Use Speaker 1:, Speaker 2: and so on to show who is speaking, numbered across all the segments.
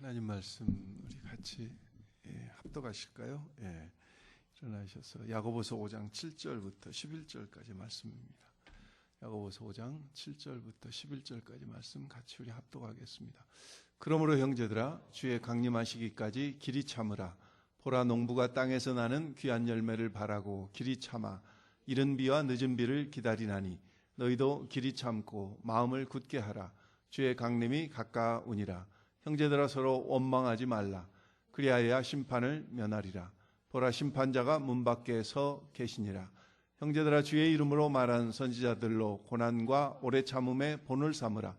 Speaker 1: 하나님 말씀 우리 같이 합독하실까요? 일어나셔서 야고보서 5장 7절부터 11절까지 말씀입니다. 야고보서 5장 7절부터 11절까지 말씀 같이 우리 합독하겠습니다. 그러므로 형제들아 주의 강림하시기까지 길이 참으라. 보라, 농부가 땅에서 나는 귀한 열매를 바라고 길이 참아 이른 비와 늦은 비를 기다리나니 너희도 길이 참고 마음을 굳게 하라. 주의 강림이 가까우니라. 형제들아 서로 원망하지 말라. 그리하여야 심판을 면하리라. 보라, 심판자가 문 밖에 서 계시니라. 형제들아 주의 이름으로 말한 선지자들로 고난과 오래 참음의 본을 삼으라.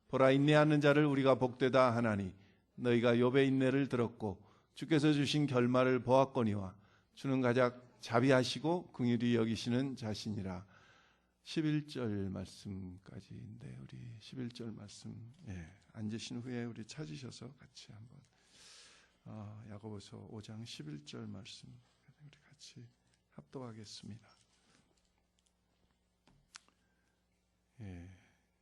Speaker 1: 보라, 인내하는 자를 우리가 복되다 하나니 너희가 욥의 인내를 들었고 주께서 주신 결말을 보았거니와 주는 가장 자비하시고 긍휼히 여기시는 자신이라. 11절 말씀까지인데 우리 11절 말씀 앉으신 후에 우리 찾으셔서 같이 한번 야고보서 5장 11절 말씀 우리 같이 합독하겠습니다.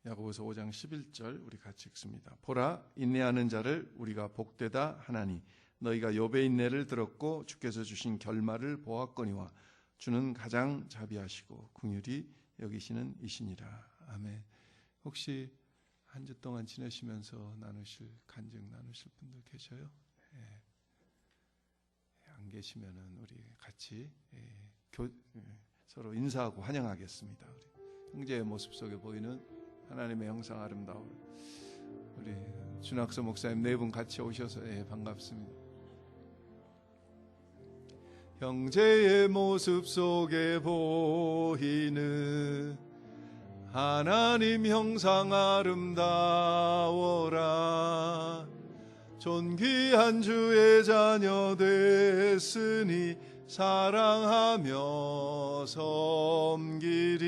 Speaker 1: 야고보서 5장 11절 우리 같이 읽습니다. 보라, 인내하는 자를 우리가 복되다 하나니 너희가 욥의 인내를 들었고 주께서 주신 결말을 보았거니와 주는 가장 자비하시고 긍휼히 여기시는 이시니라. 아멘. 혹시 한 주 동안 지내시면서 간증 나누실 분들 계셔요? 안 계시면은 우리 같이 서로 인사하고 환영하겠습니다. 우리 형제의 모습 속에 보이는 하나님의 형상 아름다운 우리 준학서 목사님 네 분 같이 오셔서 반갑습니다. 형제의 모습 속에 보이는 하나님 형상 아름다워라. 존귀한 주의 자녀 됐으니 사랑하며 섬기리.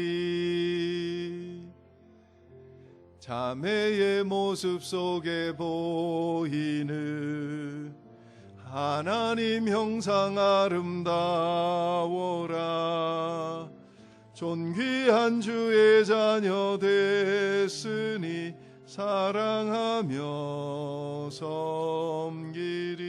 Speaker 1: 자매의 모습 속에 보이는 하나님 형상 아름다워라. 존귀한 주의 자녀 됐으니 사랑하며 섬기리.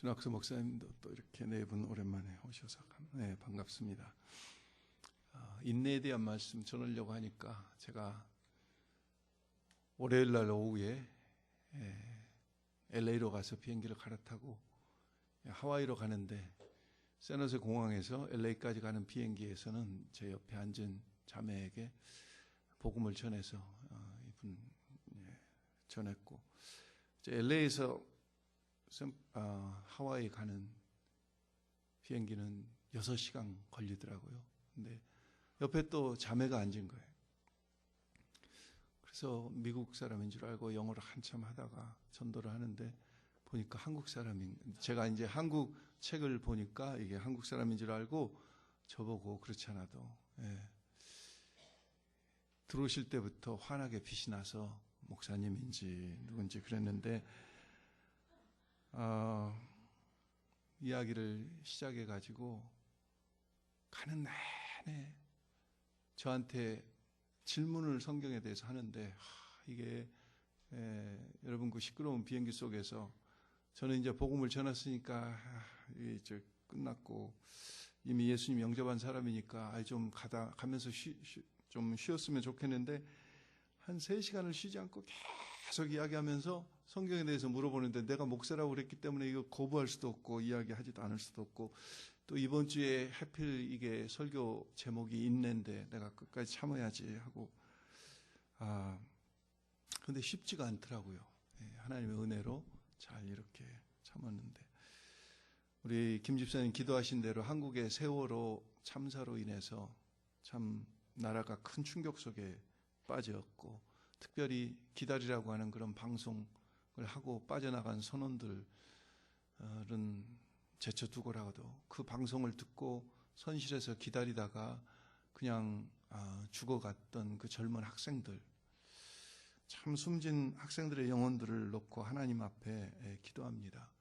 Speaker 1: 준학수 목사님도 또 이렇게 네 분 오랜만에 오셔서 반갑습니다. 인내에 대한 말씀 전하려고 하니까 제가 월요일 날 오후에 LA로 가서 비행기를 갈아타고 하와이로 가는데 샌호세 공항에서 LA까지 가는 비행기에서는 제 옆에 앉은 자매에게 복음을 전해서 이분 전했고, LA에서 하와이 가는 비행기는 6시간 걸리더라고요. 근데 옆에 또 자매가 앉은 거예요. 그래서 미국 사람인 줄 알고 영어를 한참 하다가 전도를 하는데 보니까 한국 사람인, 제가 이제 한국 책을 보니까 이게 한국 사람인 줄 알고 저보고 그렇지 않아도 들어오실 때부터 환하게 빛이 나서 목사님인지 누군지 그랬는데 이야기를 시작해가지고 가는 내내 저한테 질문을 성경에 대해서 하는데 이게 여러분 그 시끄러운 비행기 속에서 저는 이제 복음을 전했으니까 이제 끝났고 이미 예수님 영접한 사람이니까 좀 가면서 좀 쉬었으면 좋겠는데 한 3시간을 쉬지 않고 계속 이야기하면서 성경에 대해서 물어보는데 내가 목사라고 그랬기 때문에 이거 거부할 수도 없고 이야기하지도 않을 수도 없고 또 이번 주에 하필 이게 설교 제목이 인내인데 내가 끝까지 참아야지 하고 근데 쉽지가 않더라고요. 하나님의 은혜로 잘 이렇게 참았는데 우리 김 집사님 기도하신 대로 한국의 세월호 참사로 인해서 참 나라가 큰 충격 속에 빠졌고 특별히 기다리라고 하는 그런 방송을 하고 빠져나간 선원들은 제쳐두고라도 그 방송을 듣고 선실에서 기다리다가 그냥 죽어갔던 그 젊은 학생들, 참 숨진 학생들의 영혼들을 놓고 하나님 앞에 기도합니다.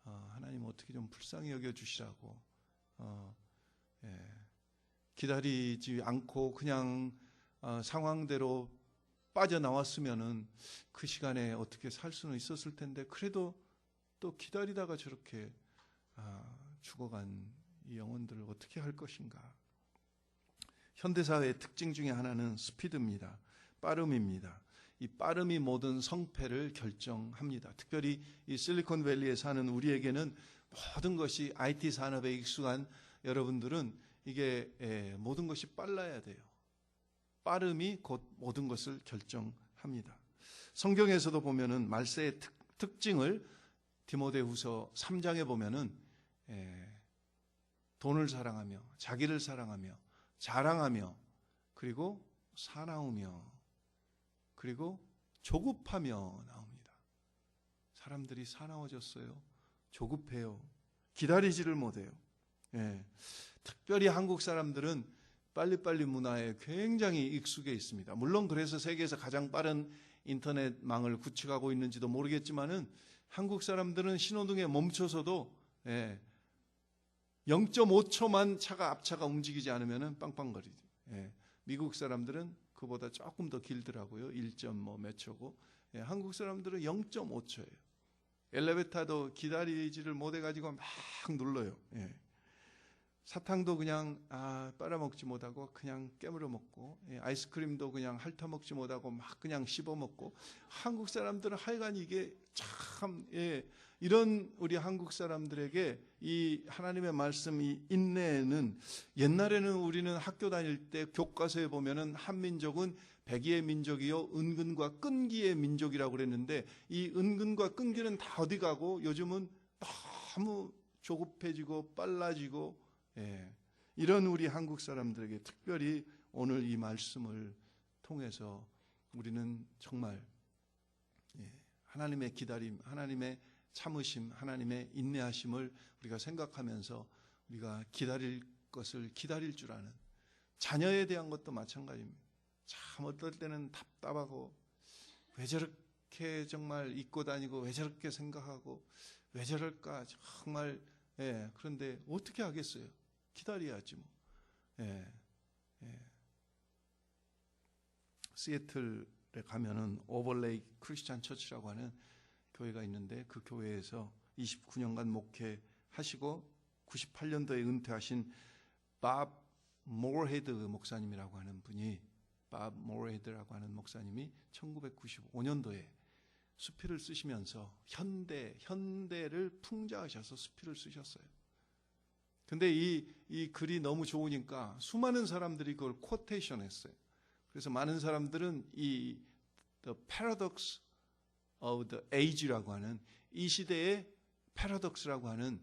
Speaker 1: 하나님 어떻게 좀 불쌍히 여겨주시라고. 기다리지 않고 그냥 상황대로 빠져나왔으면은 그 시간에 어떻게 살 수는 있었을 텐데, 그래도 또 기다리다가 저렇게 죽어간 이 영혼들을 어떻게 할 것인가. 현대사회의 특징 중에 하나는 스피드입니다. 빠름입니다. 이 빠름이 모든 성패를 결정합니다. 특별히 이 실리콘밸리에 사는 우리에게는 모든 것이 IT 산업에 익숙한 여러분들은 이게 모든 것이 빨라야 돼요. 빠름이 곧 모든 것을 결정합니다. 성경에서도 보면은 말세의 특징을 디모데후서 3장에 보면은 돈을 사랑하며 자기를 사랑하며 자랑하며 그리고 사나우며 그리고 조급하며 나옵니다. 사람들이 사나워졌어요. 조급해요. 기다리지를 못해요. 특별히 한국 사람들은 빨리빨리 문화에 굉장히 익숙해 있습니다. 물론 그래서 세계에서 가장 빠른 인터넷망을 구축하고 있는지도 모르겠지만은 한국 사람들은 신호등에 멈춰서도 0.5초만 앞차가 움직이지 않으면 빵빵거리죠. 미국 사람들은 그보다 조금 더 길더라고요. 1.몇 초고. 한국 사람들은 0.5초예요. 엘리베이터도 기다리지를 못해가지고 막 눌러요. 사탕도 그냥 빨아먹지 못하고 그냥 깨물어 먹고, 아이스크림도 그냥 핥아먹지 못하고 막 그냥 씹어먹고. 한국 사람들은 하여간 이게 참 이런 우리 한국 사람들에게 이 하나님의 말씀, 이 인내는, 옛날에는 우리는 학교 다닐 때 교과서에 보면은 한민족은 백의의 민족이요 은근과 끈기의 민족이라고 그랬는데, 이 은근과 끈기는 다 어디 가고 요즘은 너무 조급해지고 빨라지고, 이런 우리 한국 사람들에게 특별히 오늘 이 말씀을 통해서 우리는 정말 하나님의 기다림, 하나님의 참으심, 하나님의 인내하심을 우리가 생각하면서 우리가 기다릴 것을 기다릴 줄 아는, 자녀에 대한 것도 마찬가지입니다. 참 어떨 때는 답답하고, 왜 저렇게 정말 잊고 다니고, 왜 저렇게 생각하고, 왜 저럴까 정말. 그런데 어떻게 하겠어요? 기다려야지 뭐. 시애틀에 가면은 오버레이 크리스찬 처치라고 하는 교회가 있는데, 그 교회에서 29년간 목회하시고 98년도에 은퇴하신 밥 모어헤드 목사님이라고 하는 분이, 밥 모어헤드라고 하는 목사님이 1995년도에 수필을 쓰시면서 현대를 풍자하셔서 수필을 쓰셨어요. 근데 이 글이 너무 좋으니까 수많은 사람들이 그걸 코테이션 했어요. 그래서 많은 사람들은 이 The Paradox of the Age라고 하는, 이 시대의 패러독스라고 하는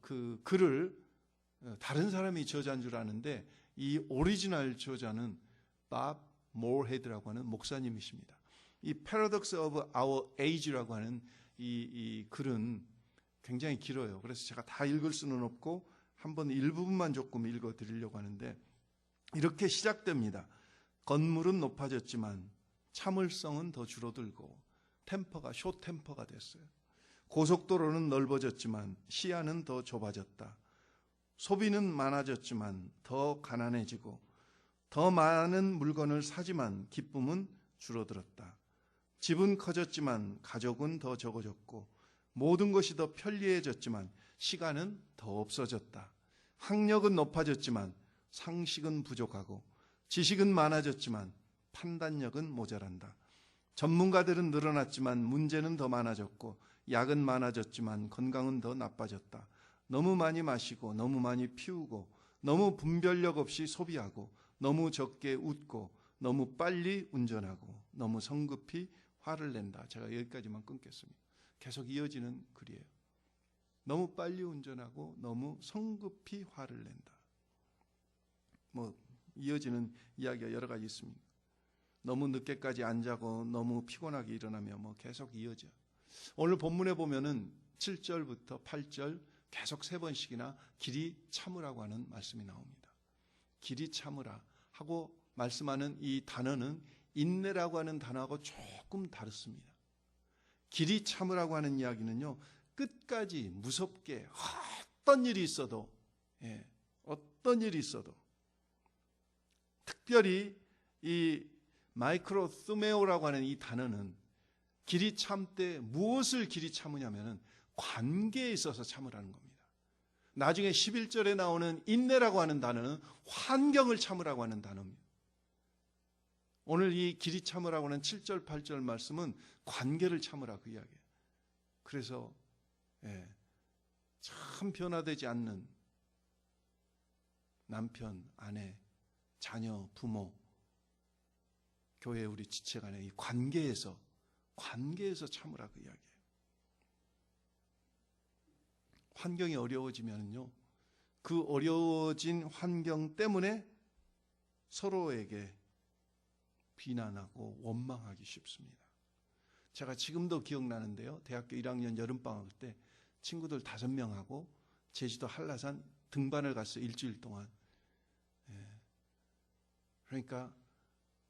Speaker 1: 그 글을 다른 사람이 저자인 줄 아는데, 이 오리지널 저자는 밥 모어헤드라고 하는 목사님이십니다. 이 Paradox of Our Age라고 하는 이 글은 굉장히 길어요. 그래서 제가 다 읽을 수는 없고 한번 일부분만 조금 읽어드리려고 하는데, 이렇게 시작됩니다. 건물은 높아졌지만 참을성은 더 줄어들고 템퍼가 숏템퍼가 됐어요. 고속도로는 넓어졌지만 시야는 더 좁아졌다. 소비는 많아졌지만 더 가난해지고, 더 많은 물건을 사지만 기쁨은 줄어들었다. 집은 커졌지만 가족은 더 적어졌고, 모든 것이 더 편리해졌지만 시간은 더 없어졌다. 학력은 높아졌지만 상식은 부족하고, 지식은 많아졌지만 판단력은 모자란다. 전문가들은 늘어났지만 문제는 더 많아졌고, 약은 많아졌지만 건강은 더 나빠졌다. 너무 많이 마시고 너무 많이 피우고, 너무 분별력 없이 소비하고, 너무 적게 웃고, 너무 빨리 운전하고, 너무 성급히 화를 낸다. 제가 여기까지만 끊겠습니다. 계속 이어지는 글이에요. 너무 빨리 운전하고 너무 성급히 화를 낸다. 이어지는 이야기가 여러 가지 있습니다. 너무 늦게까지 안 자고 너무 피곤하게 일어나면 뭐 계속 이어져. 오늘 본문에 보면은 7절부터 8절 계속 3번씩이나 길이 참으라고 하는 말씀이 나옵니다. 길이 참으라 하고 말씀하는 이 단어는 인내라고 하는 단어하고 조금 다릅니다. 길이 참으라고 하는 이야기는요, 끝까지 무섭게 어떤 일이 있어도, 어떤 일이 있어도, 특별히 이 마이크로스메오라고 하는 이 단어는 길이 참되 무엇을 길이 참으냐면은 관계에 있어서 참으라는 겁니다. 나중에 11절에 나오는 인내라고 하는 단어는 환경을 참으라고 하는 단어입니다. 오늘 이 길이 참으라고 하는 7절, 8절 말씀은 관계를 참으라 그 이야기예요. 그래서 참 변화되지 않는 남편, 아내, 자녀, 부모, 교회 우리 지체 간의 이 관계에서 참으라 그 이야기예요. 환경이 어려워지면요, 그 어려워진 환경 때문에 서로에게 비난하고 원망하기 쉽습니다. 제가 지금도 기억나는데요, 대학교 1학년 여름방학 때 친구들 5명하고 제주도 한라산 등반을 갔어요. 일주일 동안. 그러니까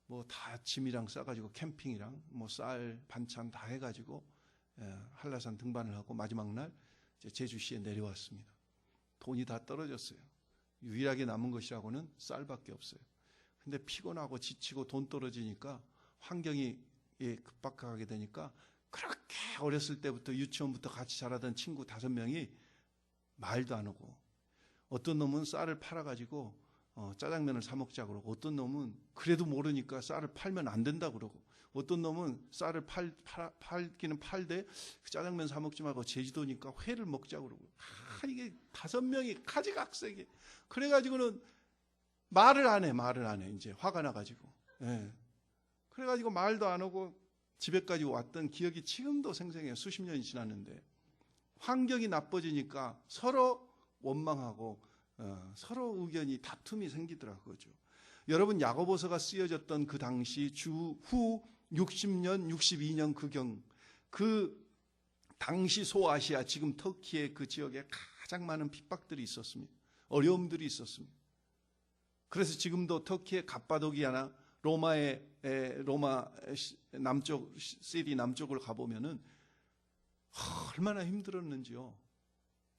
Speaker 1: 뭐 다 짐이랑 싸가지고 캠핑이랑 뭐 쌀 반찬 다 해가지고 한라산 등반을 하고 마지막 날 제주시에 내려왔습니다. 돈이 다 떨어졌어요. 유일하게 남은 것이라고는 쌀밖에 없어요. 근데 피곤하고 지치고 돈 떨어지니까 환경이 급박하게 되니까 그렇게 어렸을 때부터 유치원부터 같이 자라던 친구 5명이 말도 안 하고, 어떤 놈은 쌀을 팔아가지고 짜장면을 사 먹자 그러고, 어떤 놈은 그래도 모르니까 쌀을 팔면 안 된다 그러고, 어떤 놈은 쌀을 팔기는 팔되 짜장면 사 먹지 말고 제주도니까 회를 먹자 그러고, 이게 5명이 가지각색이. 그래가지고는 말을 안 해. 이제 화가 나가지고. 그래가지고 말도 안 하고 집에까지 왔던 기억이 지금도 생생해요. 수십 년이 지났는데. 환경이 나빠지니까 서로 원망하고 서로 의견이 다툼이 생기더라고요. 여러분, 야고보서가 쓰여졌던 그 당시 후 60년, 62년 그 당시 소아시아, 지금 터키의 그 지역에 가장 많은 핍박들이 있었습니다. 어려움들이 있었습니다. 그래서 지금도 터키의 갑바도기아나 로마 남쪽, 시리 남쪽을 가보면은 얼마나 힘들었는지요.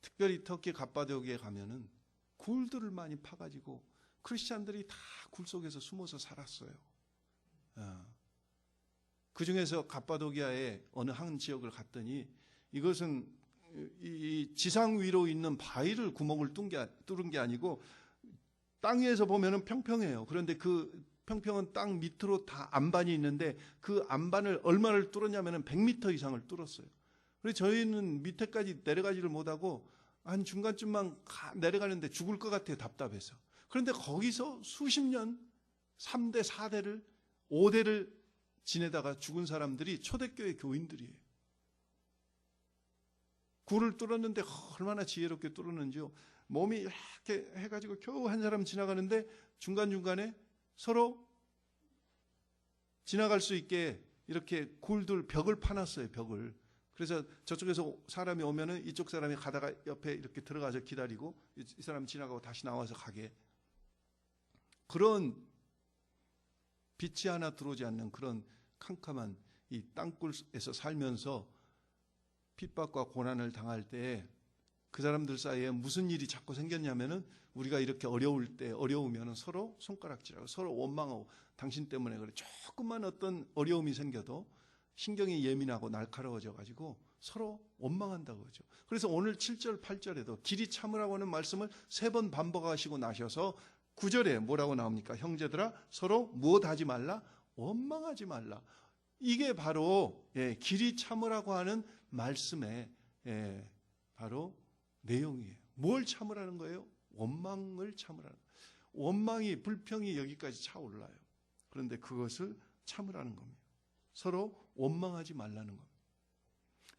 Speaker 1: 특별히 터키 갑바도기아에 가면은 굴들을 많이 파가지고 크리스찬들이 다 굴 속에서 숨어서 살았어요. 그 중에서 갑바도기아의 어느 한 지역을 갔더니, 이것은 이 지상 위로 있는 바위를 구멍을 뚫은 게 아니고 땅 위에서 보면은 평평해요. 그런데 그 평평한 땅 밑으로 다 안반이 있는데 그 안반을 얼마를 뚫었냐면은 100m 이상을 뚫었어요. 그래서 저희는 밑에까지 내려가지를 못하고 한 중간쯤만 내려가는데 죽을 것 같아요. 답답해서. 그런데 거기서 수십 년 3대, 4대를, 5대를 지내다가 죽은 사람들이 초대교회 교인들이에요. 굴을 뚫었는데 얼마나 지혜롭게 뚫었는지요. 몸이 이렇게 해가지고 겨우 한 사람 지나가는데 중간중간에 서로 지나갈 수 있게 이렇게 굴들 벽을 파놨어요. 벽을. 그래서 저쪽에서 사람이 오면은 이쪽 사람이 가다가 옆에 이렇게 들어가서 기다리고 이 사람 지나가고 다시 나와서 가게. 그런 빛이 하나 들어오지 않는 그런 캄캄한 이 땅굴에서 살면서 핍박과 고난을 당할 때 그 사람들 사이에 무슨 일이 자꾸 생겼냐면은, 우리가 이렇게 어려우면은 서로 손가락질하고 서로 원망하고, 당신 때문에 그래. 조금만 어떤 어려움이 생겨도 신경이 예민하고 날카로워져 가지고 서로 원망한다고 그러죠. 그래서 오늘 7절, 8절에도 길이 참으라고 하는 말씀을 3번 반복하시고 나셔서 9절에 뭐라고 나옵니까? 형제들아, 서로 무엇하지 말라? 원망하지 말라. 이게 바로 길이 참으라고 하는 말씀의 바로 내용이에요. 뭘 참으라는 거예요? 원망을 참으라는 거예요. 원망이, 불평이 여기까지 차올라요. 그런데 그것을 참으라는 겁니다. 서로 원망하지 말라는 겁니다.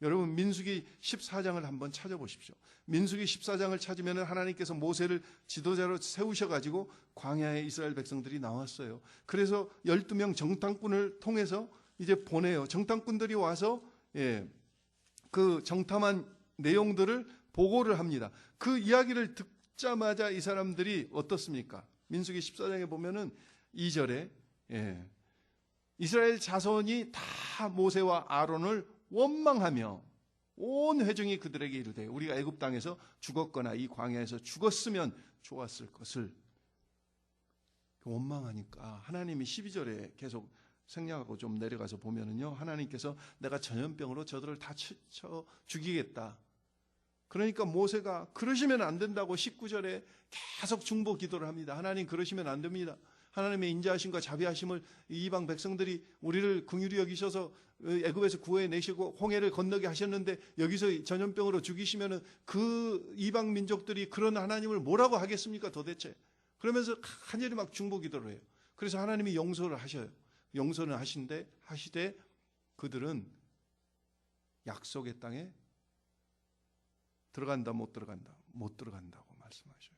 Speaker 1: 여러분 민수기 14장을 한번 찾아보십시오. 민수기 14장을 찾으면 하나님께서 모세를 지도자로 세우셔가지고 광야에 이스라엘 백성들이 나왔어요. 그래서 12명 정탐꾼을 통해서 이제 보내요. 정탐꾼들이 와서 그 정탐한 내용들을 보고를 합니다. 그 이야기를 듣자마자 이 사람들이 어떻습니까? 민수기 14장에 보면은 2절에 이스라엘 자손이 다 모세와 아론을 원망하며 온 회중이 그들에게 이르되 우리가 애굽 땅에서 죽었거나 이 광야에서 죽었으면 좋았을 것을. 원망하니까 하나님이 12절에 계속 생략하고 좀 내려가서 보면은요, 하나님께서 내가 전염병으로 저들을 다 쳐 죽이겠다. 그러니까 모세가 그러시면 안 된다고 19절에 계속 중보 기도를 합니다. 하나님 그러시면 안 됩니다. 하나님의 인자하심과 자비하심을 이방 백성들이 우리를 긍휼히 여기셔서 애굽에서 구해내시고 홍해를 건너게 하셨는데 여기서 전염병으로 죽이시면은 그 이방 민족들이 그런 하나님을 뭐라고 하겠습니까 도대체. 그러면서 간절히 막 중보 기도를 해요. 그래서 하나님이 용서를 하셔요. 용서는 하시되 그들은 약속의 땅에 들어간다 못 들어간다고 말씀하셔요.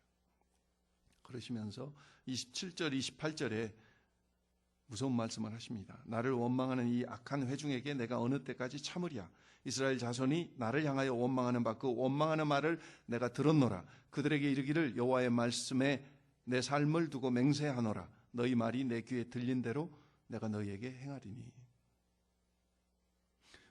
Speaker 1: 그러시면서 27절 28절에 무서운 말씀을 하십니다. 나를 원망하는 이 악한 회중에게 내가 어느 때까지 참으랴. 이스라엘 자손이 나를 향하여 원망하는 바 그 원망하는 말을 내가 들었노라. 그들에게 이르기를 여호와의 말씀에 내 삶을 두고 맹세하노라. 너희 말이 내 귀에 들린 대로 내가 너희에게 행하리니.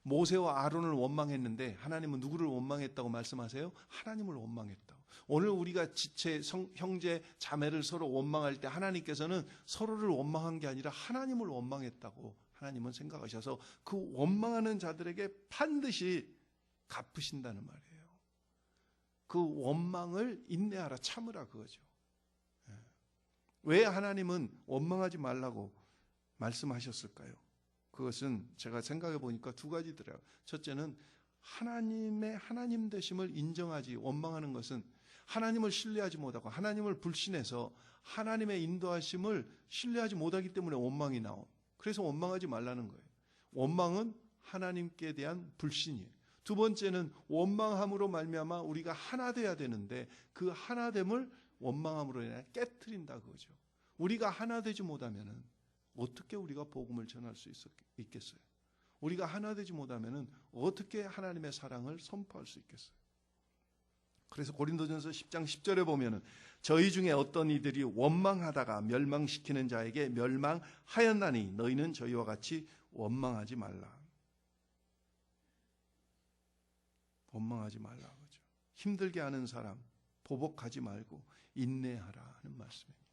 Speaker 1: 모세와 아론을 원망했는데 하나님은 누구를 원망했다고 말씀하세요? 하나님을 원망했다고. 오늘 우리가 지체 형제 자매를 서로 원망할 때 하나님께서는 서로를 원망한 게 아니라 하나님을 원망했다고 하나님은 생각하셔서 그 원망하는 자들에게 반드시 갚으신다는 말이에요. 그 원망을 인내하라, 참으라 그거죠. 왜 하나님은 원망하지 말라고 말씀하셨을까요? 그것은 제가 생각해 보니까 두 가지더라고요. 첫째는 하나님의 하나님 되심을 인정하지, 원망하는 것은 하나님을 신뢰하지 못하고 하나님을 불신해서 하나님의 인도하심을 신뢰하지 못하기 때문에 원망이 나온. 그래서 원망하지 말라는 거예요. 원망은 하나님께 대한 불신이에요. 두 번째는 원망함으로 말미암아 우리가 하나 돼야 되는데 그 하나됨을 원망함으로 인해 깨트린다 그거죠. 우리가 하나 되지 못하면은 어떻게 우리가 복음을 전할 수 있겠어요? 우리가 하나 되지 못하면은 어떻게 하나님의 사랑을 선포할 수 있겠어요? 그래서 고린도전서 10장 10절에 보면은 저희 중에 어떤 이들이 원망하다가 멸망시키는 자에게 멸망하였나니 너희는 저희와 같이 원망하지 말라. 원망하지 말라 그죠. 힘들게 하는 사람 보복하지 말고 인내하라 하는 말씀입니다.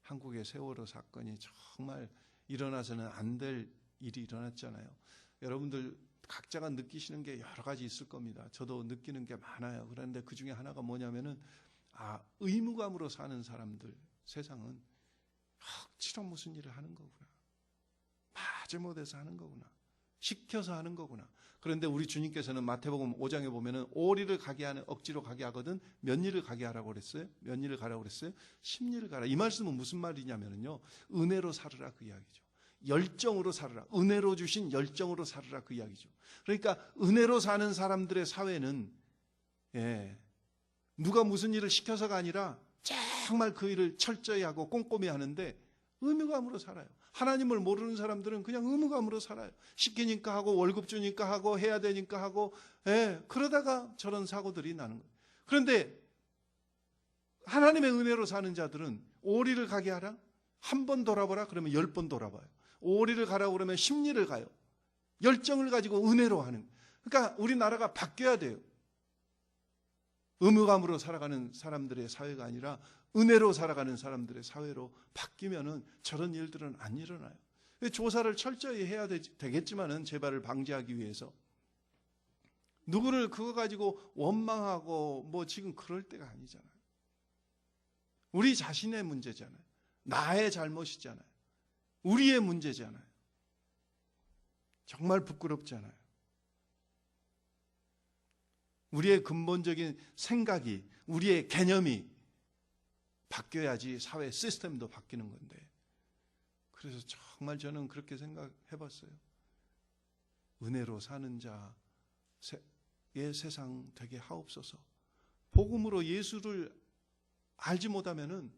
Speaker 1: 한국의 세월호 사건이 정말 일어나서는 안 될 일이 일어났잖아요. 여러분들 각자가 느끼시는 게 여러 가지 있을 겁니다. 저도 느끼는 게 많아요. 그런데 그 중에 하나가 뭐냐면은 의무감으로 사는 사람들, 세상은 억지로 무슨 일을 하는 거구나. 마지못해서 하는 거구나. 시켜서 하는 거구나. 그런데 우리 주님께서는 마태복음 5장에 보면은 오리를 가게 하는 억지로 가게 하거든 몇 일을 가게 하라고 그랬어요? 몇 일을 가라고 그랬어요? 10일을 가라. 이 말씀은 무슨 말이냐면요. 은혜로 살으라 그 이야기죠. 열정으로 살으라. 은혜로 주신 열정으로 살으라 그 이야기죠. 그러니까 은혜로 사는 사람들의 사회는 누가 무슨 일을 시켜서가 아니라 정말 그 일을 철저히 하고 꼼꼼히 하는데 의무감으로 살아요. 하나님을 모르는 사람들은 그냥 의무감으로 살아요. 시키니까 하고 월급 주니까 하고 해야 되니까 하고 그러다가 저런 사고들이 나는 거예요. 그런데 하나님의 은혜로 사는 자들은 오리를 가게 하라? 한 번 돌아보라? 그러면 10번 돌아봐요. 오리를 가라고 그러면 10리를 가요. 열정을 가지고 은혜로 하는 거예요. 그러니까 우리나라가 바뀌어야 돼요. 의무감으로 살아가는 사람들의 사회가 아니라 은혜로 살아가는 사람들의 사회로 바뀌면은 저런 일들은 안 일어나요. 조사를 철저히 해야 되겠지만은 재발을 방지하기 위해서 누구를 그거 가지고 원망하고 뭐 지금 그럴 때가 아니잖아요. 우리 자신의 문제잖아요. 나의 잘못이잖아요. 우리의 문제잖아요. 정말 부끄럽잖아요. 우리의 근본적인 생각이, 우리의 개념이 바뀌어야지 사회 시스템도 바뀌는 건데. 그래서 정말 저는 그렇게 생각해 봤어요. 은혜로 사는 자의 세상 되게 하옵소서. 복음으로 예수를 알지 못하면은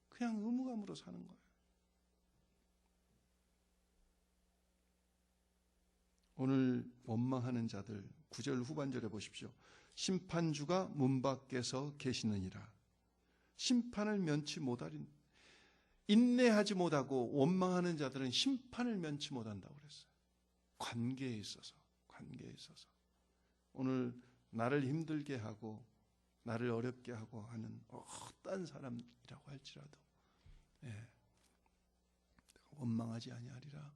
Speaker 1: 그냥 의무감으로 사는 거예요. 오늘 원망하는 자들 9절 후반절에 보십시오. 심판주가 문 밖에서 계시느니라. 심판을 면치 못하린, 인내하지 못하고 원망하는 자들은 심판을 면치 못한다고 그랬어요. 관계에 있어서. 오늘 나를 힘들게 하고 나를 어렵게 하고 하는 어떤 사람이라고 할지라도 원망하지 아니하리라.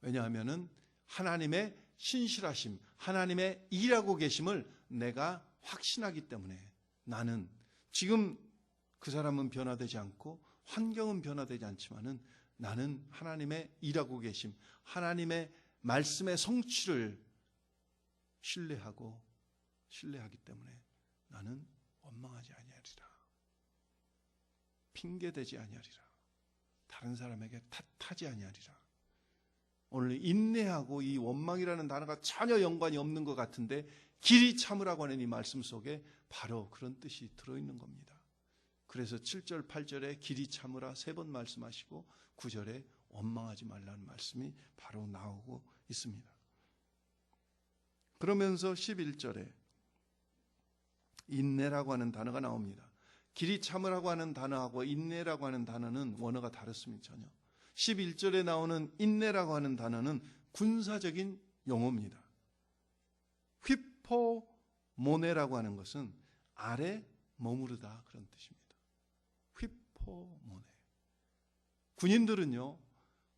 Speaker 1: 왜냐하면은 하나님의 신실하심, 하나님의 일하고 계심을 내가 확신하기 때문에 나는 지금 그 사람은 변화되지 않고 환경은 변화되지 않지만은 나는 하나님의 일하고 계심, 하나님의 말씀의 성취를 신뢰하기 때문에 나는 원망하지 아니하리라. 핑계대지 아니하리라. 다른 사람에게 탓하지 아니하리라. 오늘 인내하고 이 원망이라는 단어가 전혀 연관이 없는 것 같은데 길이 참으라고 하는 이 말씀 속에 바로 그런 뜻이 들어있는 겁니다. 그래서 7절 8절에 길이 참으라 3번 말씀하시고 9절에 원망하지 말라는 말씀이 바로 나오고 있습니다. 그러면서 11절에 인내라고 하는 단어가 나옵니다. 길이 참으라고 하는 단어하고 인내라고 하는 단어는 원어가 다릅니다. 전혀. 11절에 나오는 인내라고 하는 단어는 군사적인 용어입니다. 휘포모네라고 하는 것은 아래 머무르다 그런 뜻입니다. 휘포모네.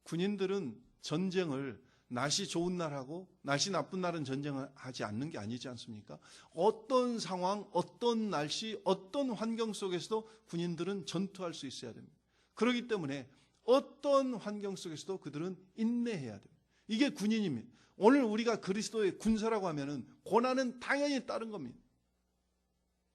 Speaker 1: 군인들은 전쟁을 날씨 좋은 날하고 날씨 나쁜 날은 전쟁을 하지 않는 게 아니지 않습니까? 어떤 상황, 어떤 날씨, 어떤 환경 속에서도 군인들은 전투할 수 있어야 됩니다. 그렇기 때문에 어떤 환경 속에서도 그들은 인내해야 됩니다. 이게 군인입니다. 오늘 우리가 그리스도의 군사라고 하면은 고난은 당연히 따른 겁니다.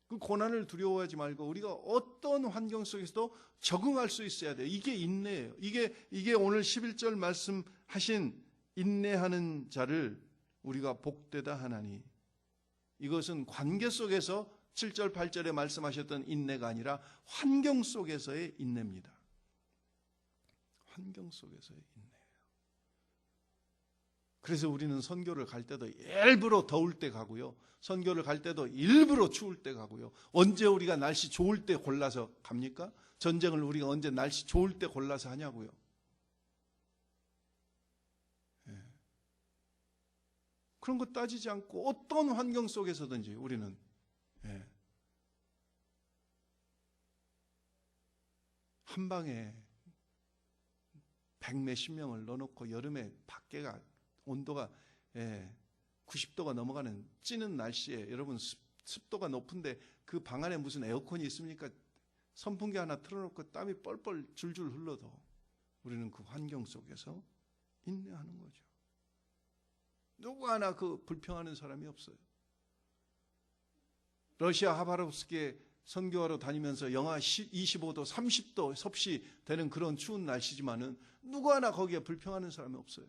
Speaker 1: 그 고난을 두려워하지 말고 우리가 어떤 환경 속에서도 적응할 수 있어야 돼요. 이게 인내예요. 이게 오늘 11절 말씀하신 인내하는 자를 우리가 복되다 하나니, 이것은 관계 속에서 7절 8절에 말씀하셨던 인내가 아니라 환경 속에서의 인내입니다. 환경 속에서의 인내예요. 그래서 우리는 선교를 갈 때도 일부러 더울 때 가고요. 선교를 갈 때도 일부러 추울 때 가고요. 언제 우리가 날씨 좋을 때 골라서 갑니까? 전쟁을 우리가 언제 날씨 좋을 때 골라서 하냐고요. 그런 거 따지지 않고 어떤 환경 속에서든지 우리는 한 방에 100몇십 명을 넣어놓고 여름에 밖에가 온도가 90도가 넘어가는 찌는 날씨에 여러분 습도가 높은데 그 방 안에 무슨 에어컨이 있습니까? 선풍기 하나 틀어놓고 땀이 뻘뻘 줄줄 흘러도 우리는 그 환경 속에서 인내하는 거죠. 누구 하나 그 불평하는 사람이 없어요. 러시아 하바롭스크에 선교하러 다니면서 영하 25도, 30도 섭씨 되는 그런 추운 날씨지만은 누구 하나 거기에 불평하는 사람이 없어요.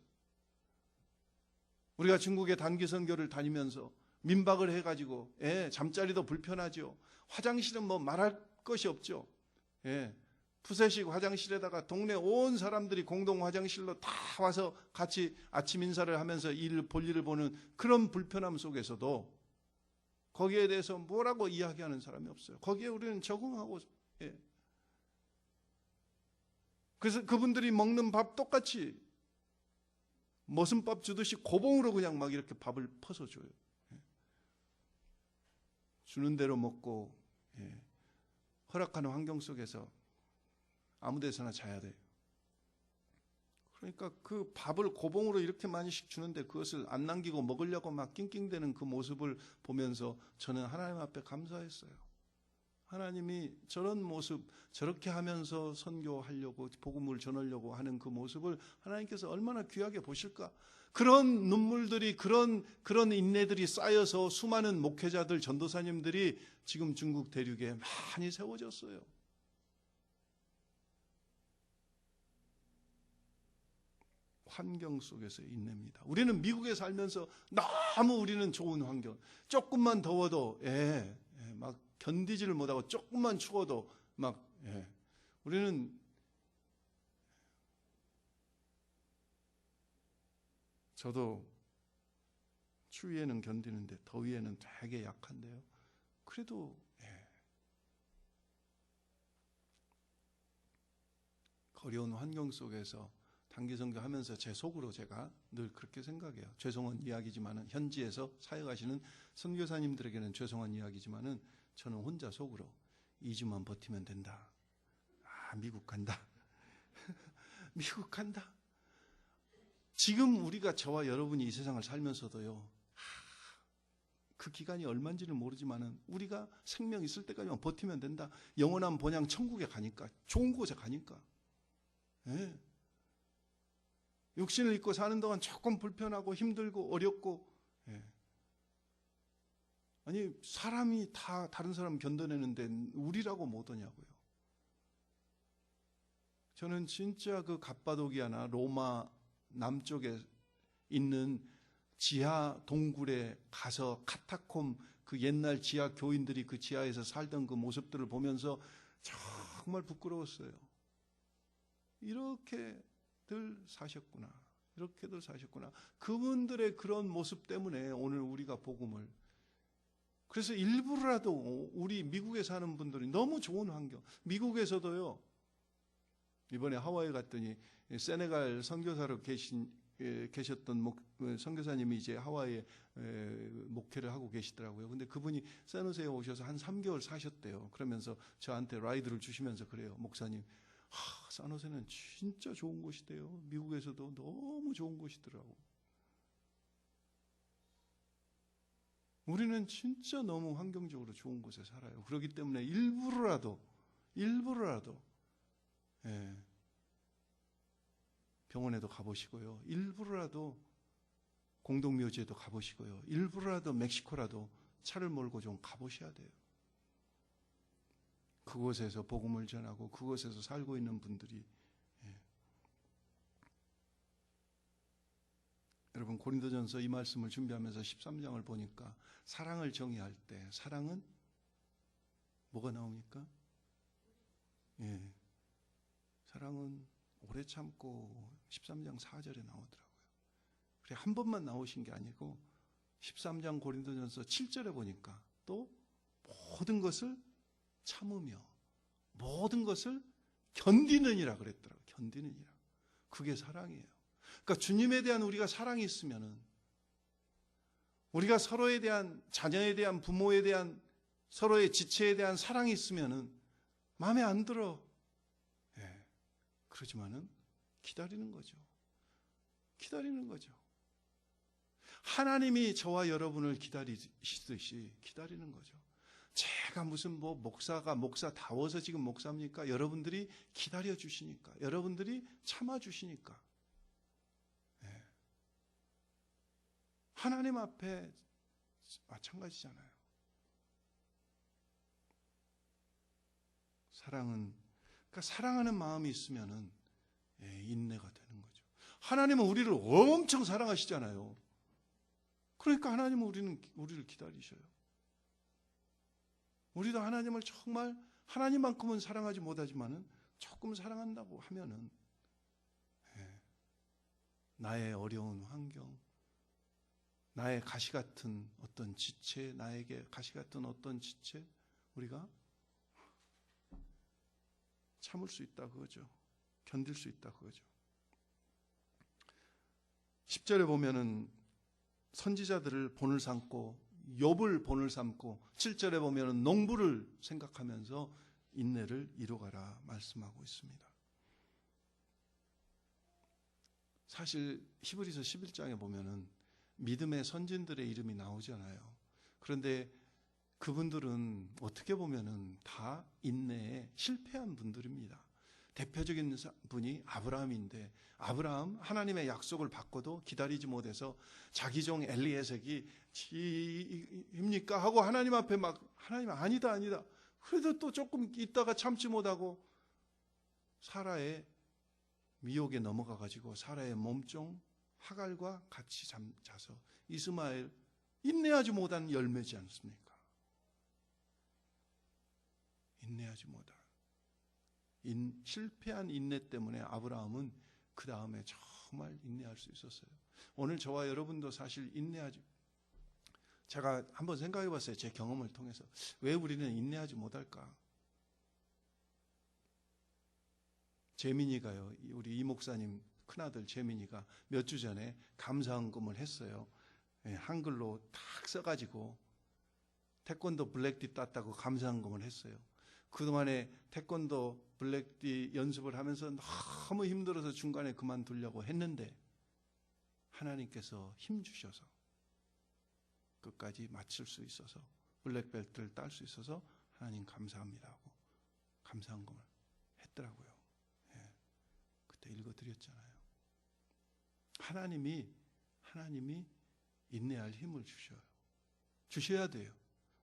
Speaker 1: 우리가 중국의 단기 선교를 다니면서 민박을 해가지고 잠자리도 불편하죠. 화장실은 뭐 말할 것이 없죠. 푸세식 화장실에다가 동네 온 사람들이 공동 화장실로 다 와서 같이 아침 인사를 하면서 볼일을 보는 그런 불편함 속에서도 거기에 대해서 뭐라고 이야기하는 사람이 없어요. 거기에 우리는 적응하고 그래서 그분들이 먹는 밥 똑같이 머슴밥 주듯이 고봉으로 그냥 막 이렇게 밥을 퍼서 줘요. 주는 대로 먹고 허락하는 환경 속에서 아무 데서나 자야 돼요. 그러니까 그 밥을 고봉으로 이렇게 많이씩 주는데 그것을 안 남기고 먹으려고 막 낑낑대는 그 모습을 보면서 저는 하나님 앞에 감사했어요. 하나님이 저런 모습, 저렇게 하면서 선교하려고 복음을 전하려고 하는 그 모습을 하나님께서 얼마나 귀하게 보실까? 그런 눈물들이 그런 인내들이 쌓여서 수많은 목회자들, 전도사님들이 지금 중국 대륙에 많이 세워졌어요. 환경 속에서의 인내입니다. 우리는 미국에 살면서 너무 우리는 좋은 환경, 조금만 더워도 막 견디지를 못하고 조금만 추워도 막 우리는 저도 추위에는 견디는데 더위에는 되게 약한데요. 그래도 어려운 환경 속에서 단기 선교하면서 제 속으로 제가 늘 그렇게 생각해요. 죄송한 이야기지만은 현지에서 사역하시는 선교사님들에게는 죄송한 이야기지만은 저는 혼자 속으로 2주만 버티면 된다. 미국 간다. 미국 간다. 지금 우리가 저와 여러분이 이 세상을 살면서도요. 그 기간이 얼마인지는 모르지만은 우리가 생명 있을 때까지만 버티면 된다. 영원한 본향 천국에 가니까, 좋은 곳에 가니까. 육신을 입고 사는 동안 조금 불편하고 힘들고 어렵고 아니 사람이 다 다른 사람 견뎌내는데 우리라고 못하냐고요. 저는 진짜 그 갑바도기아나 로마 남쪽에 있는 지하 동굴에 가서 카타콤 그 옛날 지하 교인들이 그 지하에서 살던 그 모습들을 보면서 정말 부끄러웠어요. 이렇게들 사셨구나. 이렇게들 사셨구나. 그분들의 그런 모습 때문에 오늘 우리가 복음을, 그래서 일부러라도 우리 미국에 사는 분들이 너무 좋은 환경, 미국에서도요. 이번에 하와이 갔더니 세네갈 선교사로 계셨던 선교사님이 이제 하와이에 목회를 하고 계시더라고요. 근데 그분이 샌호세에 오셔서 한 3개월 사셨대요. 그러면서 저한테 라이드를 주시면서 그래요. 목사님, 샌호세는 진짜 좋은 곳이대요. 미국에서도 너무 좋은 곳이더라고. 우리는 진짜 너무 환경적으로 좋은 곳에 살아요. 그렇기 때문에 일부러라도 병원에도 가보시고요. 일부러라도 공동묘지에도 가보시고요. 일부러라도 멕시코라도 차를 몰고 좀 가보셔야 돼요. 그곳에서 복음을 전하고 그곳에서 살고 있는 분들이 여러분 고린도전서 이 말씀을 준비하면서 13장을 보니까 사랑을 정의할 때 사랑은 뭐가 나옵니까? 사랑은 오래 참고 13장 4절에 나오더라고요. 그래 한 번만 나오신 게 아니고 13장 고린도전서 7절에 보니까 또 모든 것을 참으며 모든 것을 견디느니라 그랬더라고요. 견디느니라. 그게 사랑이에요. 그러니까 주님에 대한 우리가 사랑이 있으면은 우리가 서로에 대한 자녀에 대한 부모에 대한 서로의 지체에 대한 사랑이 있으면은 마음에 안 들어. 그러지만은 기다리는 거죠. 기다리는 거죠. 하나님이 저와 여러분을 기다리시듯이 기다리는 거죠. 제가 무슨 목사다워서 지금 목사입니까? 여러분들이 기다려 주시니까, 여러분들이 참아 주시니까. 하나님 앞에 마찬가지잖아요. 그러니까 사랑하는 마음이 있으면은 인내가 되는 거죠. 하나님은 우리를 엄청 사랑하시잖아요. 그러니까 하나님은 우리를 기다리셔요. 우리도 하나님을 정말 하나님만큼은 사랑하지 못하지만은 조금 사랑한다고 하면은 나의 어려운 환경, 나의 가시 같은 어떤 지체, 나에게 가시 같은 어떤 지체 우리가 참을 수 있다 그거죠. 견딜 수 있다 그거죠. 10절에 보면은 선지자들을 본을 삼고 욥을 본을 삼고 7절에 보면은 농부를 생각하면서 인내를 이루어가라 말씀하고 있습니다. 사실 히브리서 11장에 보면은 믿음의 선진들의 이름이 나오잖아요. 그런데 그분들은 어떻게 보면은 다 인내에 실패한 분들입니다. 대표적인 분이 아브라함인데 아브라함 하나님의 약속을 받고도 기다리지 못해서 자기 종 엘리에섹이 지입니까 하고 하나님 앞에 하나님 아니다 그래도 또 조금 있다가 참지 못하고 사라의 미혹에 넘어가 가지고 사라의 몸종 하갈과 같이 자서 이스마엘 인내하지 못한 열매지 않습니까? 인내하지 못한 실패한 인내 때문에 아브라함은 그 다음에 정말 인내할 수 있었어요. 오늘 저와 여러분도 사실 제가 한번 생각해 봤어요. 제 경험을 통해서 왜 우리는 인내하지 못할까? 재민이가요, 우리 이 목사님 큰아들 재민이가 몇 주 전에 감사헌금을 했어요. 한글로 탁 써가지고 태권도 블랙띠 땄다고 감사헌금을 했어요. 그동안에 태권도 블랙띠 연습을 하면서 너무 힘들어서 중간에 그만두려고 했는데 하나님께서 힘 주셔서 끝까지 마칠 수 있어서 블랙벨트를 딸 수 있어서 하나님 감사합니다 하고 감사헌금을 했더라고요. 그때 읽어드렸잖아요. 하나님이 인내할 힘을 주셔야 돼요.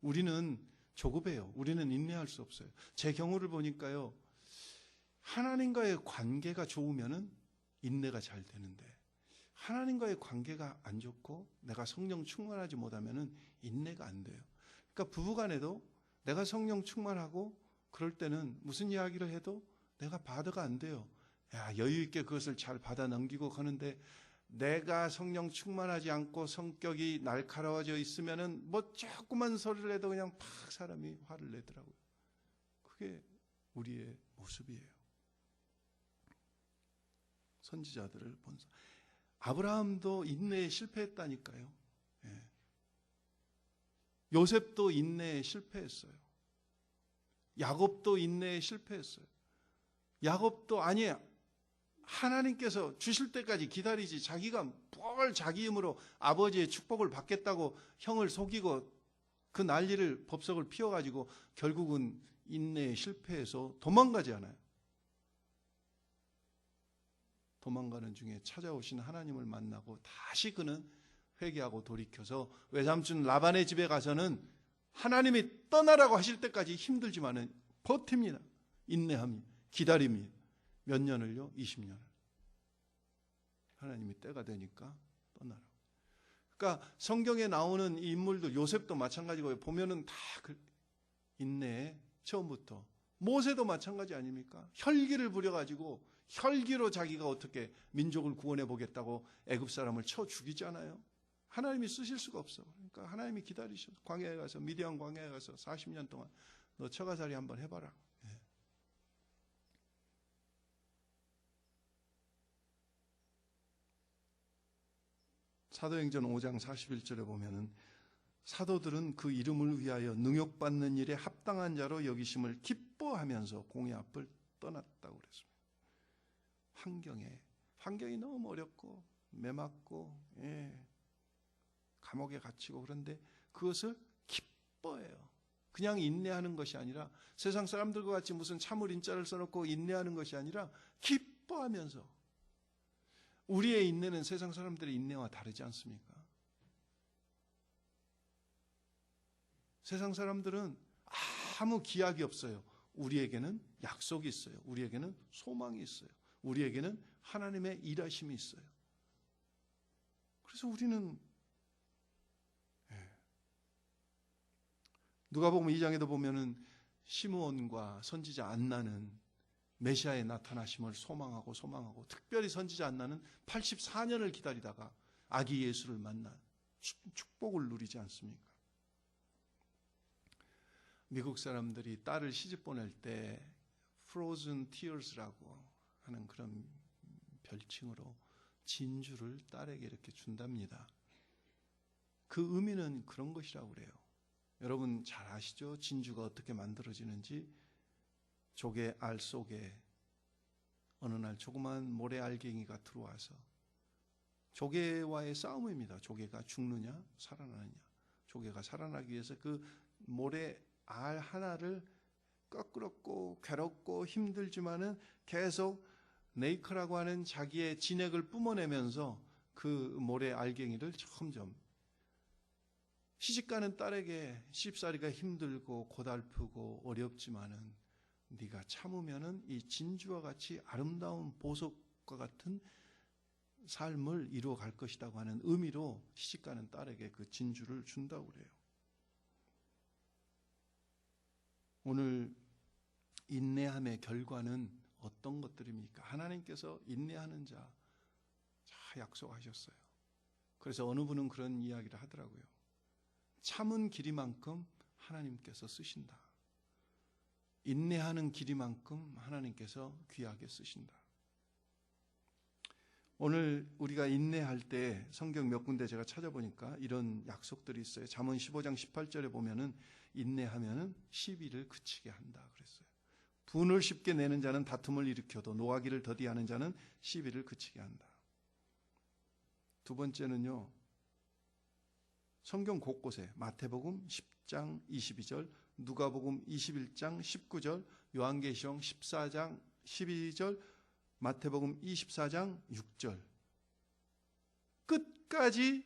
Speaker 1: 우리는 조급해요. 우리는 인내할 수 없어요. 제 경우를 보니까요, 하나님과의 관계가 좋으면은 인내가 잘 되는데 하나님과의 관계가 안 좋고 내가 성령 충만하지 못하면은 인내가 안 돼요. 그러니까 부부간에도 내가 성령 충만하고 그럴 때는 무슨 이야기를 해도 내가 받아가 안 돼요. 여유 있게 그것을 잘 받아 넘기고 가는데 내가 성령 충만하지 않고 성격이 날카로워져 있으면은 뭐 조그만 소리를 해도 그냥 팍 사람이 화를 내더라고요. 그게 우리의 모습이에요. 선지자들을 본서. 아브라함도 인내에 실패했다니까요. 요셉도 인내에 실패했어요. 야곱도 인내에 실패했어요. 야곱도 하나님께서 주실 때까지 기다리지 자기가 뭘 자기 힘으로 아버지의 축복을 받겠다고 형을 속이고 그 난리를 법석을 피워가지고 결국은 인내에 실패해서 도망가지 않아요. 도망가는 중에 찾아오신 하나님을 만나고 다시 그는 회개하고 돌이켜서 외삼촌 라반의 집에 가서는 하나님이 떠나라고 하실 때까지 힘들지만은 버팁니다. 인내함이, 기다림이. 몇 년을요? 20년을. 하나님이 때가 되니까 떠나라고. 그러니까 성경에 나오는 이 인물들, 요셉도 마찬가지고 보면은 다 인내에 처음부터. 모세도 마찬가지 아닙니까? 혈기를 부려가지고 혈기로 자기가 어떻게 민족을 구원해 보겠다고 애굽 사람을 쳐 죽이잖아요. 하나님이 쓰실 수가 없어. 그러니까 하나님이 기다리셔. 광야에 가서, 미디안 광야에 가서 40년 동안 너 처가살이 한번 해봐라. 사도행전 5장 41절에 보면은 사도들은 그 이름을 위하여 능욕받는 일에 합당한 자로 여기심을 기뻐하면서 공의 앞을 떠났다고 그랬습니다. 환경이 너무 어렵고 매맞고 감옥에 갇히고 그런데 그것을 기뻐해요. 그냥 인내하는 것이 아니라 세상 사람들과 같이 무슨 참을 인자를 써놓고 인내하는 것이 아니라 기뻐하면서. 우리의 인내는 세상 사람들의 인내와 다르지 않습니까? 세상 사람들은 아무 기약이 없어요. 우리에게는 약속이 있어요. 우리에게는 소망이 있어요. 우리에게는 하나님의 일하심이 있어요. 그래서 우리는 누가복음 2장에도 보면은 시므온과 선지자 안나는 메시아의 나타나심을 소망하고 특별히 선지자 안나는 84년을 기다리다가 아기 예수를 만나 축복을 누리지 않습니까? 미국 사람들이 딸을 시집 보낼 때 Frozen Tears라고 하는 그런 별칭으로 진주를 딸에게 이렇게 준답니다. 그 의미는 그런 것이라고 그래요. 여러분 잘 아시죠? 진주가 어떻게 만들어지는지. 조개 알 속에 어느 날 조그만 모래 알갱이가 들어와서 조개와의 싸움입니다. 조개가 죽느냐 살아나느냐. 조개가 살아나기 위해서 그 모래 알 하나를 껄끄럽고 괴롭고 힘들지만은 계속 네이커라고 하는 자기의 진액을 뿜어내면서 그 모래 알갱이를 점점. 시집가는 딸에게 시집살이가 힘들고 고달프고 어렵지만은 네가 참으면은 이 진주와 같이 아름다운 보석 약속과 같은 삶을 이루어 갈 것이라고 하는 의미로 시집가는 딸에게 그 진주를 준다고 그래요. 오늘 인내함의 결과는 어떤 것들입니까? 하나님께서 인내하는 자 약속하셨어요. 그래서 어느 분은 그런 이야기를 하더라고요. 참은 길이만큼 하나님께서 쓰신다. 인내하는 길이만큼 하나님께서 귀하게 쓰신다. 오늘 우리가 인내할 때 성경 몇 군데 제가 찾아보니까 이런 약속들이 있어요. 잠언 15장 18절에 보면은 인내하면은 시비를 그치게 한다 그랬어요. 분을 쉽게 내는 자는 다툼을 일으켜도 노하기를 더디하는 자는 시비를 그치게 한다. 두 번째는요. 성경 곳곳에 마태복음 10장 22절, 누가복음 21장 19절, 요한계시록 14장 12절, 마태복음 24장 6절. 끝까지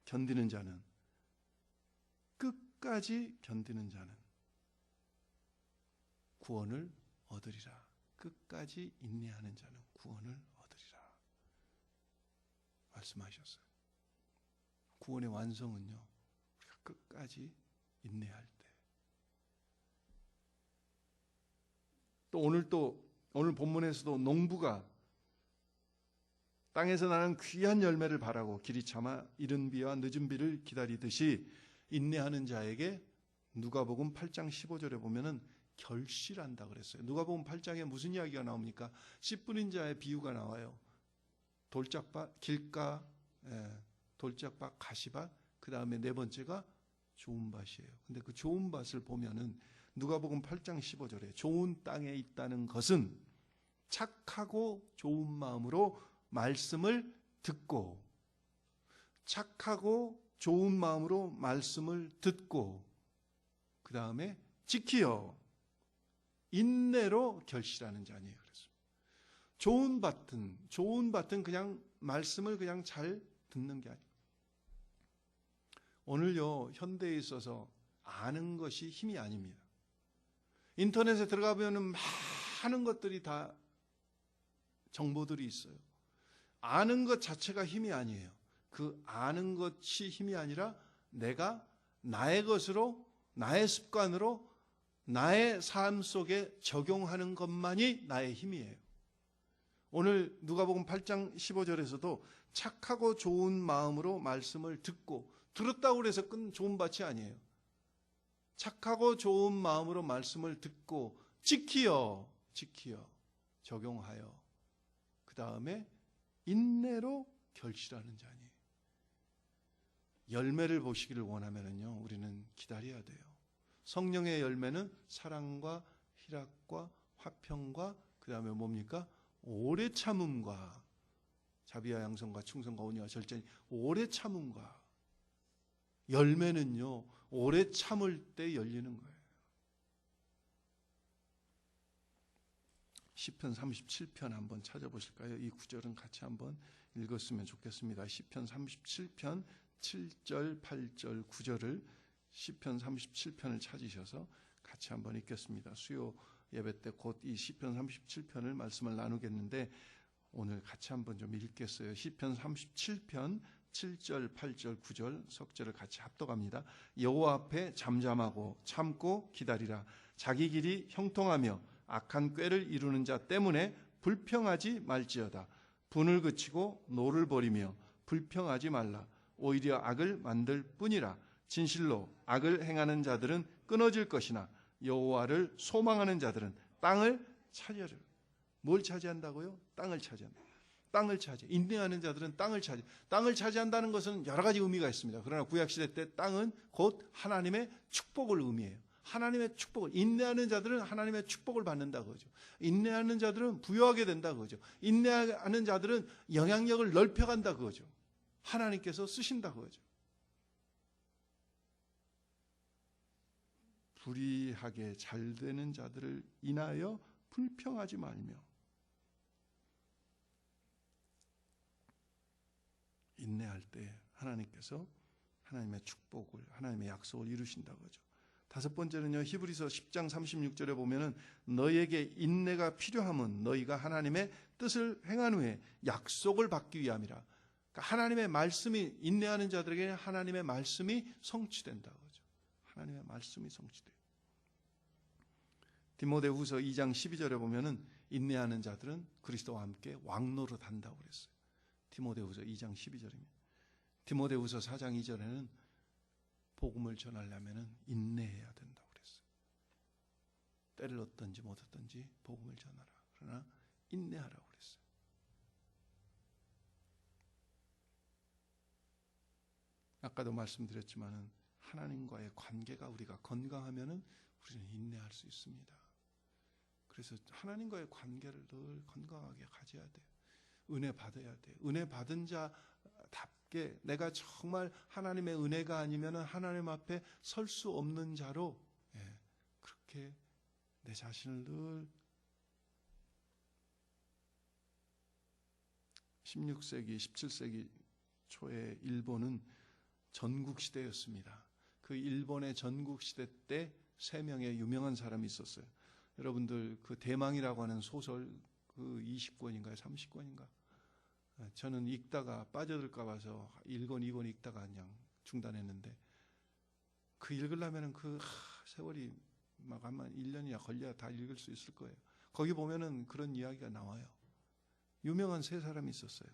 Speaker 1: 견디는 자는 구원을 얻으리라. 끝까지 인내하는 자는 구원을 얻으리라. 말씀하셨어요. 구원의 완성은요, 우리가 끝까지 인내할 때. 오늘 본문에서도 농부가 땅에서 나는 귀한 열매를 바라고 길이 참아 이른 비와 늦은 비를 기다리듯이 인내하는 자에게 누가복음 8장 15절에 보면은 결실한다 그랬어요. 누가복음 8장에 무슨 이야기가 나옵니까? 씨 뿌린 자의 비유가 나와요. 돌짝밭, 길가, 돌짝밭, 가시밭, 그 다음에 네 번째가 좋은 밭이에요. 근데 그 좋은 밭을 보면은 누가복음 8장 15절에 좋은 땅에 있다는 것은 착하고 좋은 마음으로 말씀을 듣고, 착하고 좋은 마음으로 말씀을 듣고, 그 다음에 지키어 인내로 결실하는 자니에요. 그래서 좋은 밭은 그냥 말씀을 그냥 잘 듣는 게 아니에요. 오늘요, 현대에 있어서 아는 것이 힘이 아닙니다. 인터넷에 들어가보면 많은 것들이 다 정보들이 있어요. 아는 것 자체가 힘이 아니에요. 그 아는 것이 힘이 아니라 내가 나의 것으로, 나의 습관으로, 나의 삶 속에 적용하는 것만이 나의 힘이에요. 오늘 누가복음 8장 15절에서도 착하고 좋은 마음으로 말씀을 듣고, 들었다고 해서 좋은 밭이 아니에요. 착하고 좋은 마음으로 말씀을 듣고 지키어 적용하여 그 다음에 인내로 결실하는 자니. 열매를 보시기를 원하면은요, 우리는 기다려야 돼요. 성령의 열매는 사랑과 희락과 화평과 그 다음에 뭡니까? 오래 참음과 자비와 양성과 충성과 온유와 절제니 오래 참음과. 열매는요, 오래 참을 때 열리는 거예요. 시편 37편 한번 찾아보실까요? 이 구절은 같이 한번 읽었으면 좋겠습니다. 시편 37편 7절, 8절, 9절을 시편 37편을 찾으셔서 같이 한번 읽겠습니다. 수요 예배 때 곧 이 시편 37편을 말씀을 나누겠는데 오늘 같이 한번 좀 읽겠어요. 시편 37편 7절, 8절, 9절 석절을 같이 합독합니다. 여호와 앞에 잠잠하고 참고 기다리라. 자기 길이 형통하며 악한 꾀를 이루는 자 때문에 불평하지 말지어다. 분을 그치고 노를 버리며 불평하지 말라. 오히려 악을 만들 뿐이라. 진실로 악을 행하는 자들은 끊어질 것이나 여호와를 소망하는 자들은 땅을 차지하리라. 뭘 차지한다고요? 땅을 차지한다. 땅을 차지. 인내하는 자들은 땅을 차지. 땅을 차지한다는 것은 여러 가지 의미가 있습니다. 그러나 구약시대 때 땅은 곧 하나님의 축복을 의미해요. 하나님의 축복을. 인내하는 자들은 하나님의 축복을 받는다 그거죠. 인내하는 자들은 부여하게 된다 그거죠. 인내하는 자들은 영향력을 넓혀간다 그거죠. 하나님께서 쓰신다 그거죠. 불의하게 잘 되는 자들을 인하여 불평하지 말며 인내할 때 하나님께서 하나님의 축복을, 하나님의 약속을 이루신다고 하죠. 다섯 번째는요, 히브리서 10장 36절에 보면은 너희에게 인내가 필요함은 너희가 하나님의 뜻을 행한 후에 약속을 받기 위함이라. 그러니까 하나님의 말씀이, 인내하는 자들에게는 하나님의 말씀이 성취된다고 하죠. 하나님의 말씀이 성취돼요. 디모데후서 2장 12절에 보면은 인내하는 자들은 그리스도와 함께 왕노릇 한다고 그랬어요. 디모데후서 2장 12절입니다. 디모데후서 4장 2절에는 복음을 전하려면 인내해야 된다고 그랬어요. 때를 얻든지 못 얻든지 복음을 전하라. 그러나 인내하라고 그랬어요. 아까도 말씀드렸지만은 하나님과의 관계가 우리가 건강하면은 우리는 인내할 수 있습니다. 그래서 하나님과의 관계를 늘 건강하게 가져야 돼요. 은혜 받아야 돼요. 은혜 받은 자답게 내가 정말 하나님의 은혜가 아니면은 하나님 앞에 설 수 없는 자로, 그렇게 내 자신을 늘 16세기, 17세기 초에 일본은 전국시대였습니다. 그 일본의 전국시대 때 3명의 유명한 사람이 있었어요. 여러분들 그 대망이라고 하는 소설 그 20권인가요? 30권인가? 저는 읽다가 빠져들까 봐서 1권, 2권 읽다가 그냥 중단했는데, 그 읽으려면은 그 세월이 막 아마 1년이나 걸려야 다 읽을 수 있을 거예요. 거기 보면은 그런 이야기가 나와요. 유명한 3사람이 있었어요.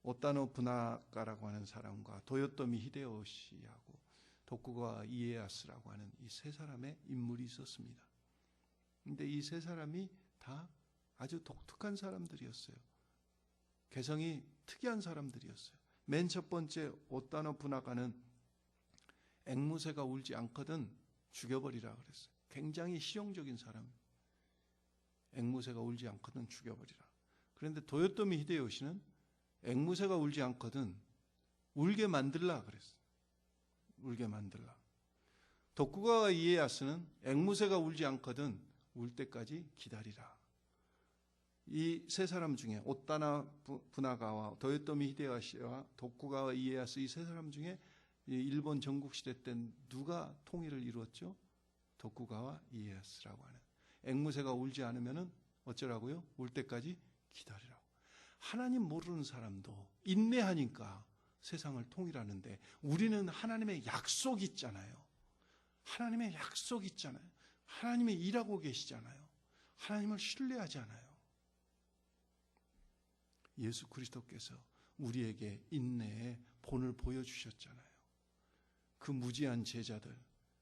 Speaker 1: 오타노 부나가라고 하는 사람과 도요토미 히데요시하고 도쿠가와 이에야스라고 하는 이 3사람의 인물이 있었습니다. 근데 이 3사람이 다 아주 독특한 사람들이었어요. 개성이 특이한 사람들이었어요. 맨 첫 번째 오타노 부나가는 앵무새가 울지 않거든 죽여버리라 그랬어요. 굉장히 실용적인 사람. 앵무새가 울지 않거든 죽여버리라. 그런데 도요토미 히데요시는 앵무새가 울지 않거든 울게 만들라 그랬어요. 울게 만들라. 도쿠가와 이에야스는 앵무새가 울지 않거든 울 때까지 기다리라. 이 3사람 중에 오타나 부나가와 도요토미 히데요시와 도쿠가와 이에야스, 이 3사람 중에 일본 전국시대 때 누가 통일을 이루었죠? 도쿠가와 이에야스라고 하는. 앵무새가 울지 않으면 어쩌라고요? 울 때까지 기다리라고. 하나님 모르는 사람도 인내하니까 세상을 통일하는데, 우리는 하나님의 약속이 있잖아요. 하나님의 약속이 있잖아요. 하나님이 일하고 계시잖아요. 하나님을 신뢰하잖아요. 예수 그리스도께서 우리에게 인내의 본을 보여주셨잖아요. 그 무지한 제자들,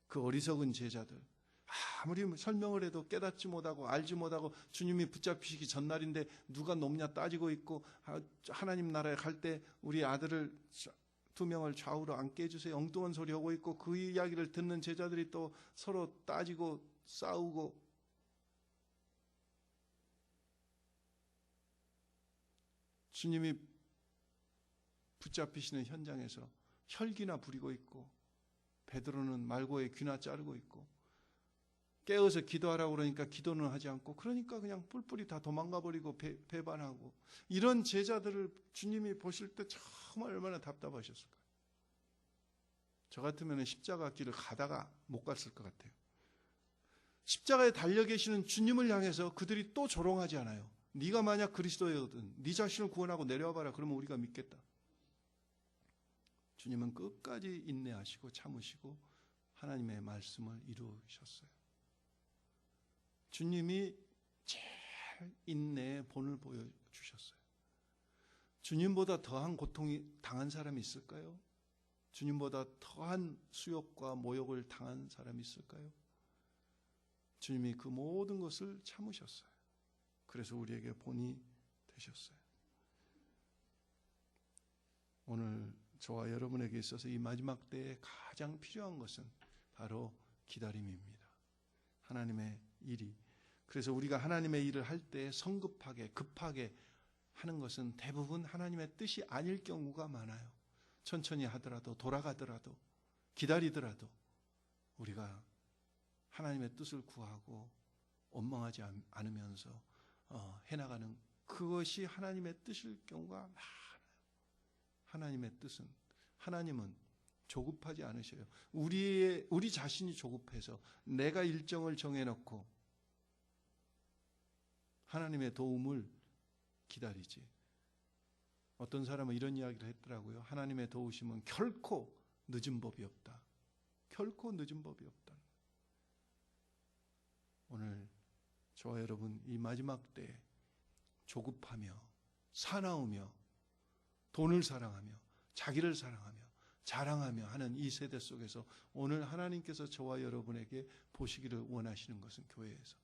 Speaker 1: 그 어리석은 제자들, 아무리 설명을 해도 깨닫지 못하고 알지 못하고 주님이 붙잡히시기 전날인데 누가 높냐 따지고 있고, 하나님 나라에 갈 때 우리 아들을 2명을 좌우로 앉게 해주세요, 엉뚱한 소리 하고 있고, 그 이야기를 듣는 제자들이 또 서로 따지고 싸우고, 주님이 붙잡히시는 현장에서 혈기나 부리고 있고, 베드로는 말고의 귀나 자르고 있고, 깨어서 기도하라고 그러니까 기도는 하지 않고, 그러니까 그냥 뿔뿔이 다 도망가 버리고 배반하고, 이런 제자들을 주님이 보실 때 정말 얼마나 답답하셨을까요? 저 같으면 십자가 길을 가다가 못 갔을 것 같아요. 십자가에 달려 계시는 주님을 향해서 그들이 또 조롱하지 않아요. 네가 만약 그리스도였든 네 자신을 구원하고 내려와봐라. 그러면 우리가 믿겠다. 주님은 끝까지 인내하시고 참으시고 하나님의 말씀을 이루셨어요. 주님이 제일 인내의 본을 보여주셨어요. 주님보다 더한 고통이 당한 사람이 있을까요? 주님보다 더한 수욕과 모욕을 당한 사람이 있을까요? 주님이 그 모든 것을 참으셨어요. 그래서 우리에게 본이 되셨어요. 오늘 저와 여러분에게 있어서 이 마지막 때에 가장 필요한 것은 바로 기다림입니다. 하나님의 일이. 그래서 우리가 하나님의 일을 할 때 성급하게 급하게 하는 것은 대부분 하나님의 뜻이 아닐 경우가 많아요. 천천히 하더라도, 돌아가더라도, 기다리더라도 우리가 하나님의 뜻을 구하고 원망하지 않으면서 해나가는, 그것이 하나님의 뜻일 경우가 많아요. 하나님의 뜻은, 하나님은 조급하지 않으셔요. 우리 자신이 조급해서 내가 일정을 정해놓고 하나님의 도움을 기다리지. 어떤 사람은 이런 이야기를 했더라고요. 하나님의 도우심은 결코 늦은 법이 없다. 결코 늦은 법이 없다. 오늘 저와 여러분 이 마지막 때에 조급하며 사나우며 돈을 사랑하며 자기를 사랑하며 자랑하며 하는 이 세대 속에서 오늘 하나님께서 저와 여러분에게 보시기를 원하시는 것은 교회에서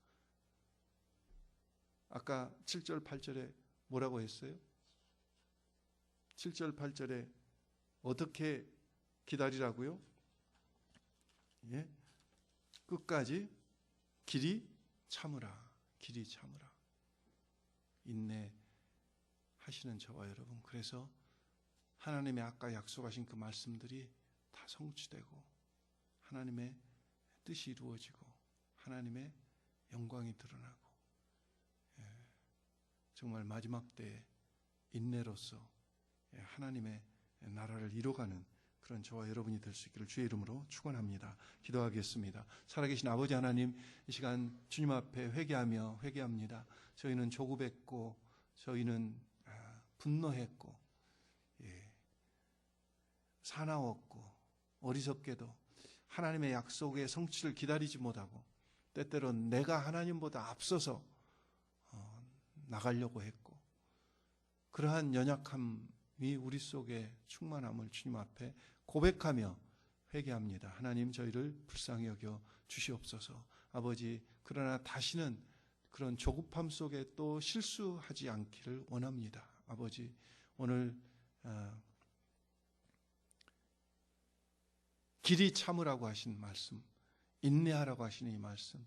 Speaker 1: 아까 7절 8절에 뭐라고 했어요? 7절 8절에 어떻게 기다리라고요? 예? 끝까지 길이 참으라. 길이 참으라. 인내하시는 저와 여러분, 그래서 하나님의 아까 약속하신 그 말씀들이 다 성취되고 하나님의 뜻이 이루어지고 하나님의 영광이 드러나고, 정말 마지막 때에 인내로서 하나님의 나라를 이뤄가는 그런 저와 여러분이 될 수 있기를 주의 이름으로 축원합니다. 기도하겠습니다. 살아계신 아버지 하나님, 이 시간 주님 앞에 회개합니다. 저희는 조급했고 저희는 분노했고 사나웠고 어리석게도 하나님의 약속의 성취를 기다리지 못하고 때때로는 내가 하나님보다 앞서서 나가려고 했고, 그러한 연약함이 우리 속에 충만함을 주님 앞에 고백하며 회개합니다. 하나님, 저희를 불쌍히 여겨 주시옵소서. 아버지, 그러나 다시는 그런 조급함 속에 또 실수하지 않기를 원합니다. 아버지, 오늘 길이 참으라고 하신 말씀, 인내하라고 하시는 이 말씀,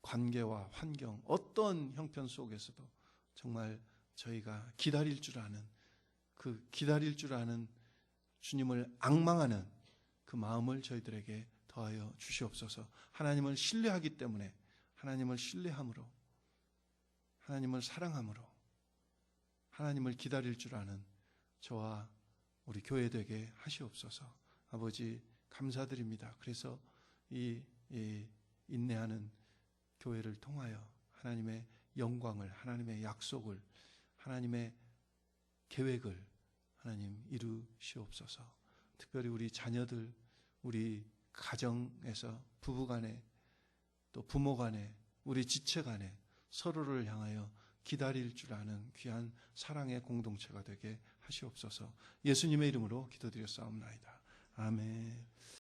Speaker 1: 관계와 환경, 어떤 형편 속에서도 정말 저희가 기다릴 줄 아는, 그 기다릴 줄 아는 주님을 앙망하는 그 마음을 저희들에게 더하여 주시옵소서. 하나님을 신뢰하기 때문에, 하나님을 신뢰함으로, 하나님을 사랑함으로 하나님을 기다릴 줄 아는 저와 우리 교회 되게 하시옵소서. 아버지, 감사드립니다. 그래서 이 인내하는 교회를 통하여 하나님의 영광을, 하나님의 약속을, 하나님의 계획을 하나님 이루시옵소서. 특별히 우리 자녀들, 우리 가정에서 부부간에 또 부모간에 우리 지체간에 서로를 향하여 기다릴 줄 아는 귀한 사랑의 공동체가 되게 하시옵소서. 예수님의 이름으로 기도드렸사옵나이다. 아멘.